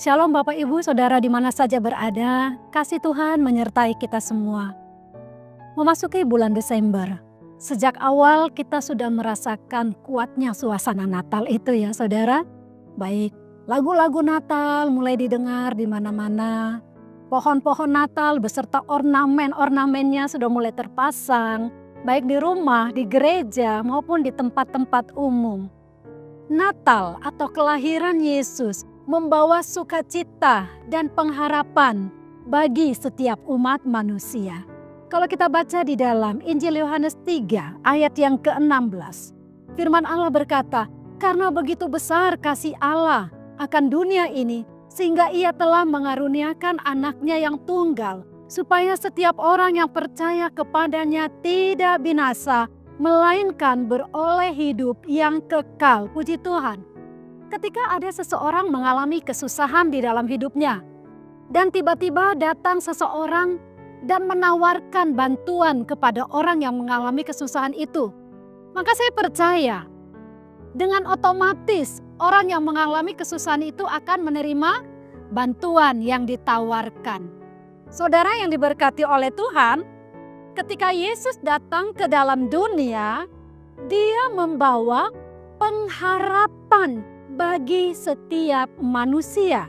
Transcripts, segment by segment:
Shalom Bapak Ibu Saudara di mana saja berada, kasih Tuhan menyertai kita semua. Memasuki bulan Desember, sejak awal kita sudah merasakan kuatnya suasana Natal itu ya Saudara. Baik lagu-lagu Natal mulai didengar di mana-mana, pohon-pohon Natal beserta ornamen-ornamennya sudah mulai terpasang, baik di rumah, di gereja maupun di tempat-tempat umum. Natal atau kelahiran Yesus membawa sukacita dan pengharapan bagi setiap umat manusia. Kalau kita baca di dalam Injil Yohanes 3 ayat yang ke-16. Firman Allah berkata, "Karena begitu besar kasih Allah akan dunia ini, sehingga ia telah mengaruniakan anaknya yang tunggal, supaya setiap orang yang percaya kepadanya tidak binasa, melainkan beroleh hidup yang kekal." Puji Tuhan. Ketika ada seseorang mengalami kesusahan di dalam hidupnya, dan tiba-tiba datang seseorang dan menawarkan bantuan kepada orang yang mengalami kesusahan itu, maka saya percaya dengan otomatis orang yang mengalami kesusahan itu akan menerima bantuan yang ditawarkan. Saudara yang diberkati oleh Tuhan, ketika Yesus datang ke dalam dunia, Dia membawa pengharapan bagi setiap manusia.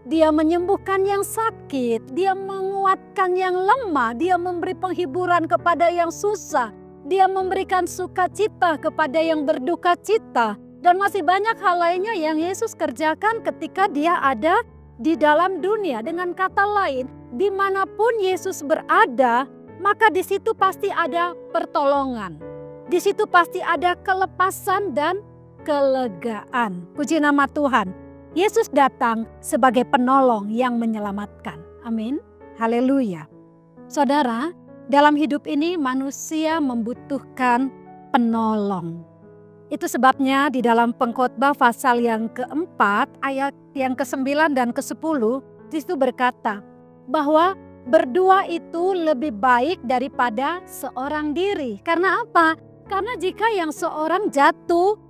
Dia menyembuhkan yang sakit, Dia menguatkan yang lemah, Dia memberi penghiburan kepada yang susah, Dia memberikan sukacita kepada yang berduka cita, dan masih banyak hal lainnya yang Yesus kerjakan ketika Dia ada di dalam dunia. Dengan kata lain, dimanapun Yesus berada, maka di situ pasti ada pertolongan. Di situ pasti ada kelepasan dan kelegaan. Puji nama Tuhan. Yesus datang sebagai penolong yang menyelamatkan. Amin. Haleluya. Saudara, dalam hidup ini manusia membutuhkan penolong. Itu sebabnya di dalam Pengkhotbah pasal yang keempat, ayat yang ke-9 dan ke-10, di situ berkata bahwa berdua itu lebih baik daripada seorang diri. Karena apa? Karena jika yang seorang jatuh,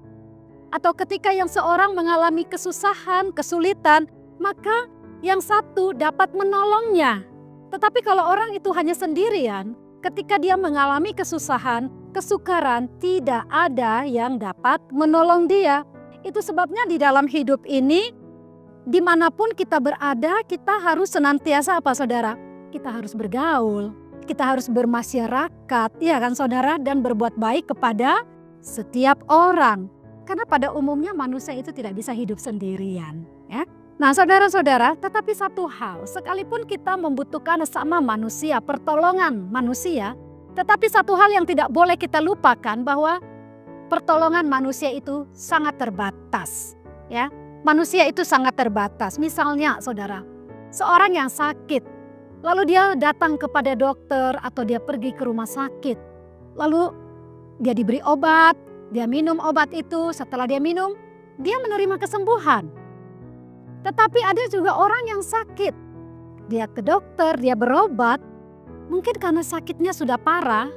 atau ketika yang seorang mengalami kesusahan, kesulitan, maka yang satu dapat menolongnya. Tetapi kalau orang itu hanya sendirian, ketika dia mengalami kesusahan, kesukaran, tidak ada yang dapat menolong dia. Itu sebabnya di dalam hidup ini, dimanapun kita berada, kita harus senantiasa apa saudara? Kita harus bergaul, kita harus bermasyarakat, ya kan saudara? Dan berbuat baik kepada setiap orang. Karena pada umumnya manusia itu tidak bisa hidup sendirian. Ya. Nah saudara-saudara, tetapi satu hal, sekalipun kita membutuhkan sama manusia, pertolongan manusia, tetapi satu hal yang tidak boleh kita lupakan bahwa pertolongan manusia itu sangat terbatas. Ya, manusia itu sangat terbatas. Misalnya saudara, seorang yang sakit, lalu dia datang kepada dokter atau dia pergi ke rumah sakit, lalu dia diberi obat, dia minum obat itu, setelah dia minum, dia menerima kesembuhan. Tetapi ada juga orang yang sakit. Dia ke dokter, dia berobat. Mungkin karena sakitnya sudah parah,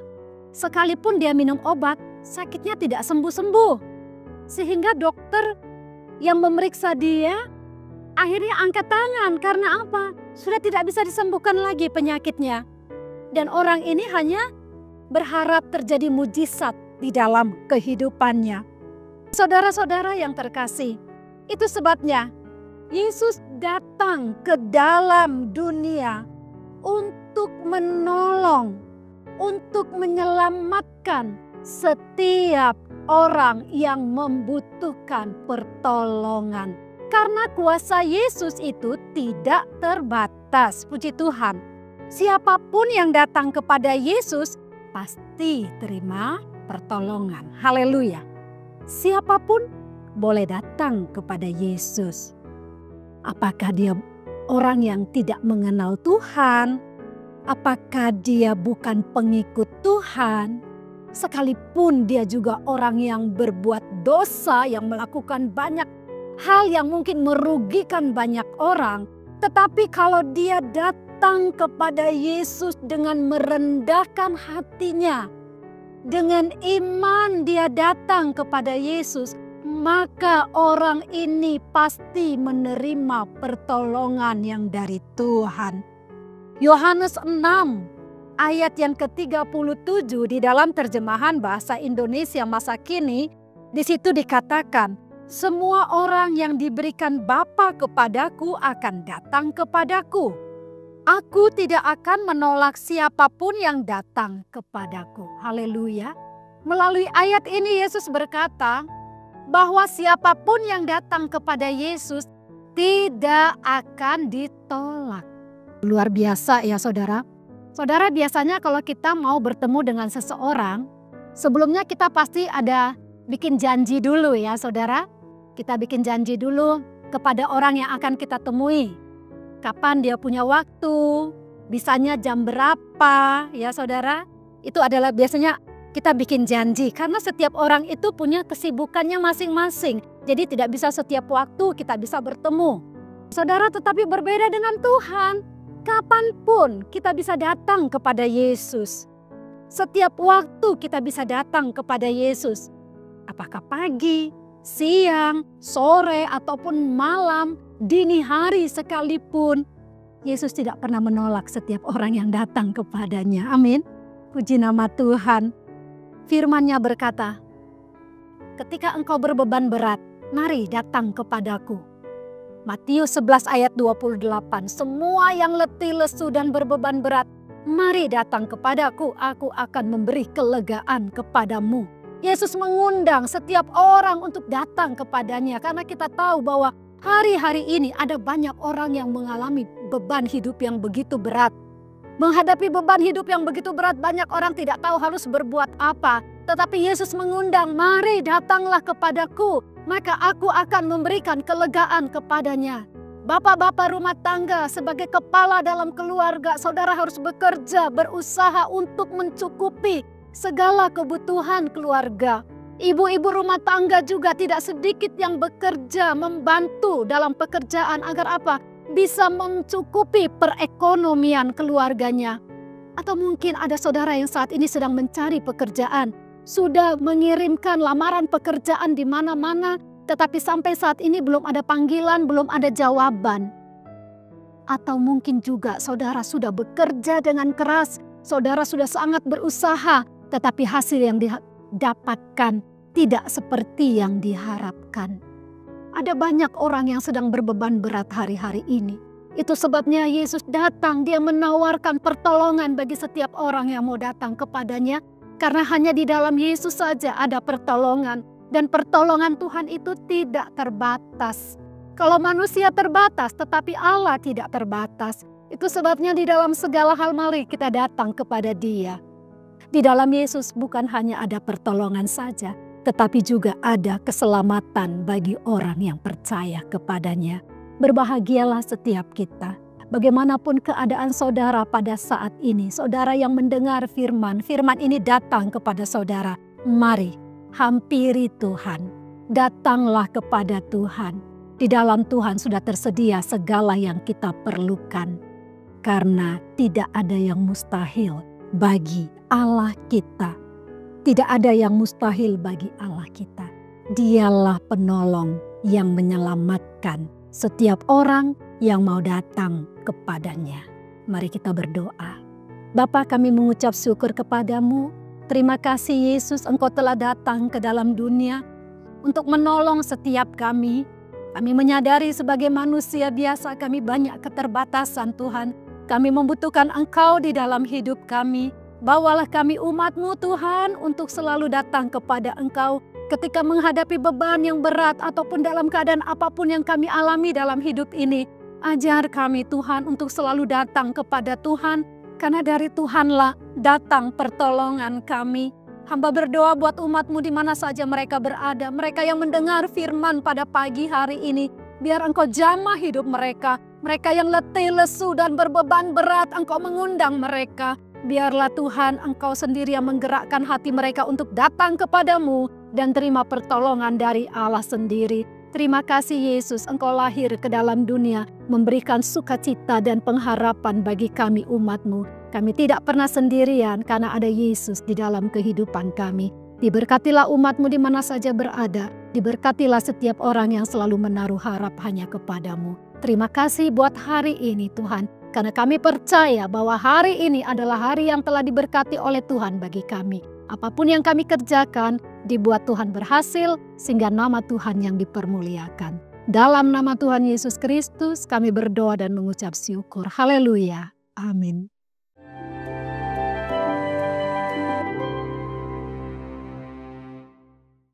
sekalipun dia minum obat, sakitnya tidak sembuh-sembuh. Sehingga dokter yang memeriksa dia, akhirnya angkat tangan. Karena apa? Sudah tidak bisa disembuhkan lagi penyakitnya. Dan orang ini hanya berharap terjadi mujizat di dalam kehidupannya. Saudara-saudara yang terkasih, itu sebabnya Yesus datang ke dalam dunia untuk menolong, untuk menyelamatkan setiap orang yang membutuhkan pertolongan. Karena kuasa Yesus itu tidak terbatas, puji Tuhan. Siapapun yang datang kepada Yesus pasti terima pertolongan. Haleluya. Siapapun boleh datang kepada Yesus. Apakah dia orang yang tidak mengenal Tuhan? Apakah dia bukan pengikut Tuhan? Sekalipun dia juga orang yang berbuat dosa, yang melakukan banyak hal yang mungkin merugikan banyak orang. Tetapi kalau dia datang kepada Yesus dengan merendahkan hatinya, dengan iman dia datang kepada Yesus, maka orang ini pasti menerima pertolongan yang dari Tuhan. Yohanes 6 ayat yang ke-37 di dalam terjemahan bahasa Indonesia masa kini, di situ dikatakan, semua orang yang diberikan Bapa kepadaku akan datang kepadaku. Aku tidak akan menolak siapapun yang datang kepadaku. Haleluya. Melalui ayat ini Yesus berkata bahwa siapapun yang datang kepada Yesus tidak akan ditolak. Luar biasa ya saudara. Saudara, biasanya kalau kita mau bertemu dengan seseorang, sebelumnya kita pasti ada bikin janji dulu ya saudara. Kita bikin janji dulu kepada orang yang akan kita temui. Kapan dia punya waktu, bisanya jam berapa ya saudara. Itu adalah biasanya kita bikin janji karena setiap orang itu punya kesibukannya masing-masing. Jadi tidak bisa setiap waktu kita bisa bertemu. Saudara, tetapi berbeda dengan Tuhan. Kapanpun kita bisa datang kepada Yesus. Setiap waktu kita bisa datang kepada Yesus. Apakah pagi, siang, sore, ataupun malam, dini hari sekalipun. Yesus tidak pernah menolak setiap orang yang datang kepadanya. Amin. Puji nama Tuhan. Firman-Nya berkata, ketika engkau berbeban berat, mari datang kepadaku. Matius 11 ayat 28, semua yang letih, lesu, dan berbeban berat, mari datang kepadaku, aku akan memberi kelegaan kepadamu. Yesus mengundang setiap orang untuk datang kepadanya karena kita tahu bahwa hari-hari ini ada banyak orang yang mengalami beban hidup yang begitu berat. Menghadapi beban hidup yang begitu berat, banyak orang tidak tahu harus berbuat apa. Tetapi Yesus mengundang, mari datanglah kepadaku, maka aku akan memberikan kelegaan kepadanya. Bapak-bapak rumah tangga sebagai kepala dalam keluarga, saudara harus bekerja, berusaha untuk mencukupi segala kebutuhan keluarga. Ibu-ibu rumah tangga juga tidak sedikit yang bekerja, membantu dalam pekerjaan agar apa? Bisa mencukupi perekonomian keluarganya. Atau mungkin ada saudara yang saat ini sedang mencari pekerjaan. Sudah mengirimkan lamaran pekerjaan di mana-mana. Tetapi sampai saat ini belum ada panggilan, belum ada jawaban. Atau mungkin juga saudara sudah bekerja dengan keras. Saudara sudah sangat berusaha. Tetapi hasil yang didapatkan tidak seperti yang diharapkan. Ada banyak orang yang sedang berbeban berat hari-hari ini. Itu sebabnya Yesus datang, dia menawarkan pertolongan bagi setiap orang yang mau datang kepadanya. Karena hanya di dalam Yesus saja ada pertolongan. Dan pertolongan Tuhan itu tidak terbatas. Kalau manusia terbatas, tetapi Allah tidak terbatas. Itu sebabnya di dalam segala hal mari kita datang kepada Dia. Di dalam Yesus bukan hanya ada pertolongan saja, tetapi juga ada keselamatan bagi orang yang percaya kepadanya. Berbahagialah setiap kita. Bagaimanapun keadaan saudara pada saat ini, saudara yang mendengar firman ini datang kepada saudara. Mari, hampiri Tuhan. Datanglah kepada Tuhan. Di dalam Tuhan sudah tersedia segala yang kita perlukan. Karena tidak ada yang mustahil bagi Allah kita. Tidak ada yang mustahil bagi Allah kita. Dialah penolong yang menyelamatkan setiap orang yang mau datang kepadanya. Mari kita berdoa. Bapa, kami mengucap syukur kepadamu. Terima kasih Yesus, Engkau telah datang ke dalam dunia untuk menolong setiap kami. Kami menyadari sebagai manusia biasa kami banyak keterbatasan Tuhan. Kami membutuhkan Engkau di dalam hidup kami. Bawalah kami umat-Mu Tuhan untuk selalu datang kepada Engkau ketika menghadapi beban yang berat ataupun dalam keadaan apapun yang kami alami dalam hidup ini. Ajar kami Tuhan untuk selalu datang kepada Tuhan karena dari Tuhanlah datang pertolongan kami. Hamba berdoa buat umat-Mu di mana saja mereka berada. Mereka yang mendengar firman pada pagi hari ini. Biar Engkau jamah hidup mereka. Mereka yang letih, lesu dan berbeban berat, Engkau mengundang mereka. Biarlah Tuhan Engkau sendiri yang menggerakkan hati mereka untuk datang kepadamu dan terima pertolongan dari Allah sendiri. Terima kasih Yesus, Engkau lahir ke dalam dunia memberikan sukacita dan pengharapan bagi kami umat-Mu. Kami tidak pernah sendirian karena ada Yesus di dalam kehidupan kami. Diberkatilah umat-Mu di mana saja berada. Diberkatilah setiap orang yang selalu menaruh harap hanya kepadamu. Terima kasih buat hari ini Tuhan. Karena kami percaya bahwa hari ini adalah hari yang telah diberkati oleh Tuhan bagi kami. Apapun yang kami kerjakan, dibuat Tuhan berhasil sehingga nama Tuhan yang dipermuliakan. Dalam nama Tuhan Yesus Kristus kami berdoa dan mengucap syukur. Haleluya. Amin.